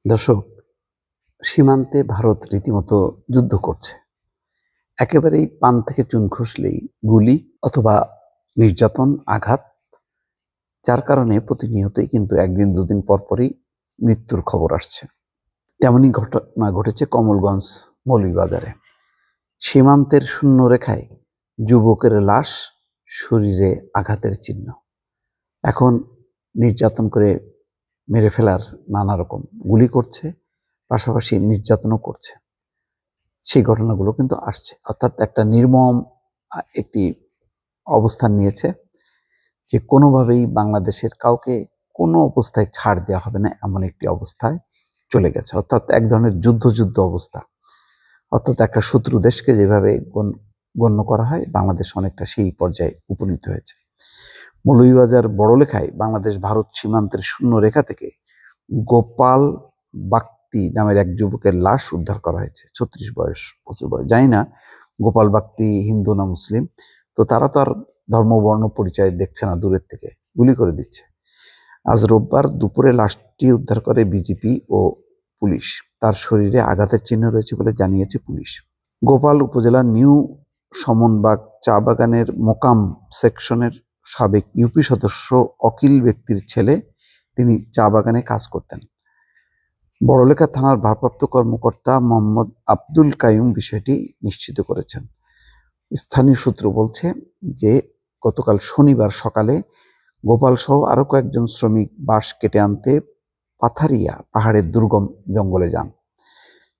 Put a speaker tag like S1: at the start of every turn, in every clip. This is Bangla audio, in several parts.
S1: দর্শক, সীমান্তে ভারত রীতিমতো যুদ্ধ করছে। একেবারেই পান থেকে চুন খসলেই গুলি অথবা নির্যাতন, আঘাত, যার কারণে প্রতিনিয়তই কিন্তু একদিন দুদিন পরপরই মৃত্যুর খবর আসছে। তেমনই ঘটনা ঘটেছে কমলগঞ্জ মৌলভীবাজারে। সীমান্তের শূন্যরেখায় যুবকের লাশ, শরীরে আঘাতের চিহ্ন। এখন নির্যাতন করে মেরে ফেলার নানা রকম গুলি করছে, পাশাপাশি নির্যাতনও করছে। সেই ঘটনাগুলো কিন্তু আসছে, অর্থাৎ একটা নির্মম একটি অবস্থান নিয়েছে যে কোনোভাবেই বাংলাদেশের কাউকে কোনো অবস্থায় ছাড় দেওয়া হবে না, এমন একটি অবস্থায় চলে গেছে। অর্থাৎ এক ধরনের যুদ্ধ অবস্থা। অর্থাৎ একটা শত্রু দেশকে যেভাবে গণ্য করা হয়, বাংলাদেশ অনেকটা সেই পর্যায়ে উপনীত হয়েছে। মৌলভীবাজার বড়লেখায় বাংলাদেশ ভারত সীমান্তের শূন্য রেখা থেকে গোপাল বাগতি নামের এক যুবকের লাশ উদ্ধার করা হয়েছে। 36 বছর বয়স। জানি না গোপাল বাগতি হিন্দু না মুসলিম, তো তারা তো আর ধর্ম বর্ণ পরিচয় দেখছে না, দূরের থেকে গুলি করে দিচ্ছে। আজ রোববার দুপুরে লাশটি উদ্ধার করে বিজিপি ও পুলিশ। তার শরীরে আঘাতের চিহ্ন রয়েছে বলে জানিয়েছে পুলিশ। গোপাল উপজেলার নিউ সমনবাগ চা বাগানের মোকাম সেকশনের সাবেক ইউপি সদস্য অকিল ব্যক্তির ছেলে। তিনি চা বাগানে কাজ করতেন। বড়লেখা থানার ভারপ্রাপ্ত কর্মকর্তা মোহাম্মদ আব্দুল কাইয়ুম বিষয়টি নিশ্চিত করেছেন। স্থানীয় সূত্র বলছে যে গতকাল শনিবার সকালে গোপাল সহ আরো কয়েকজন শ্রমিক বাঁশ কেটে আনতে পাথারিয়া পাহাড়ের দুর্গম জঙ্গলে যান।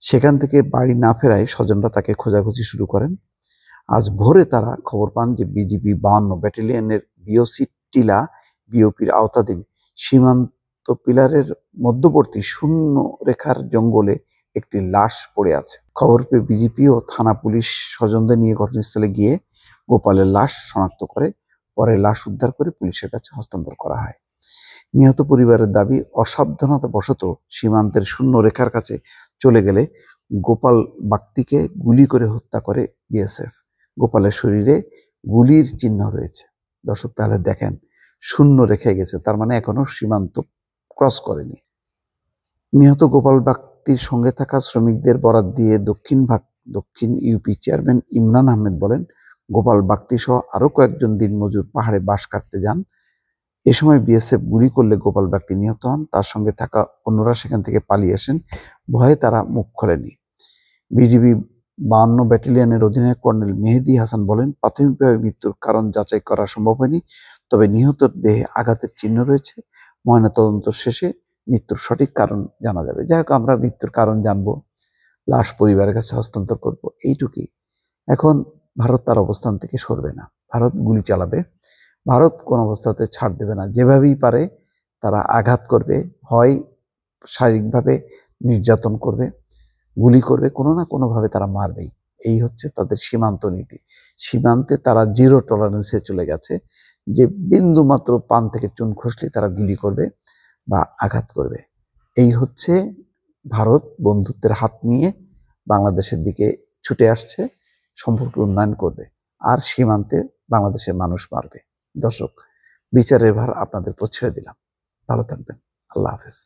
S1: সেখান থেকে বাড়ি না ফেরায় স্বজনরা তাকে খোঁজাখুঁজি শুরু করেন। আজ ভোরে তারা খবর পান যে বিজিবি 52 ব্যাটালিয়নের বিওসি টিলা বিওপির আওতাধীন সীমান্ত পিলারের মধ্যবর্তী শূন্য রেখার জঙ্গলে একটি লাশ পড়ে আছে। খবর পেয়ে বিজিপি ও থানা পুলিশ স্বজনদের নিয়ে ঘটনাস্থলে গিয়ে গোপালের লাশ শনাক্ত করে পরে লাশ উদ্ধার করে পুলিশের কাছে হস্তান্তর করা হয়। নিহত পরিবারের দাবি, অসাবধানতা বশত সীমান্তের শূন্য রেখার কাছে চলে গেলে গোপাল বাগতিকে গুলি করে হত্যা করে বিএসএফ। গোপালের শরীরে গুলির চিহ্ন রয়েছে। দর্শক, তাহলে দেখেন, শূন্য রেখে গেছে, তার মানে এখনো সীমান্ত ক্রস করেনি। নিহত গোপাল বাগতির সঙ্গে থাকা শ্রমিকদের বরাত দিয়ে দক্ষিণ ইউপি চেয়ারম্যান ইমরান আহমেদ বলেন, গোপাল বাগতি সহ আরো কয়েকজন দিনমজুর পাহাড়ে বাঁশ কাটতে যান। এ সময় বিএসএফ গুলি করলে গোপাল বাগতি নিহত হন। তার সঙ্গে থাকা অন্যরা সেখান থেকে পালিয়ে আসেন। ভয়ে তারা মুখ খোলেনি। বিজিবি 52 ব্যাটালিয়নের অধিনায়ক কর্নেল মেহেদী হাসান বলেন, প্রাথমিকভাবে মৃত্যুর কারণ যাচাই করা সম্ভব হয়নি, তবে নিহতের দেহে আঘাতের চিহ্ন রয়েছে। ময়নাতদন্ত শেষে মৃত্যুর সঠিক কারণ জানা যাবে। যাই হোক, আমরা মৃত্যুর কারণ জানবো, লাশ পরিবারের কাছে হস্তান্তর করব, এইটুকুই। এখন ভারত তার অবস্থান থেকে সরবে না। ভারত গুলি চালাবে। ভারত কোন অবস্থাতে ছাড় দেবে না। যেভাবেই পারে তারা আঘাত করবে, হয় শারীরিকভাবে নির্যাতন করবে, গুলি করবে, কোনো না কোনোভাবে তারা মারবেই। এই হচ্ছে তাদের সীমান্ত নীতি। সীমান্তে তারা জিরো টলারেন্সে চলে গেছে, যে বিন্দু মাত্র পান থেকে চুন খসলে তারা গুলি করবে বা আঘাত করবে। এই হচ্ছে ভারত বন্ধুত্বের হাত নিয়ে বাংলাদেশের দিকে ছুটে আসছে, সম্পর্ক উন্নয়ন করবে, আর সীমান্তে বাংলাদেশের মানুষ মারবে। দর্শক, বিচারের ভার আপনাদের উপর ছেড়ে দিলাম। ভালো থাকবেন। আল্লাহ হাফেজ।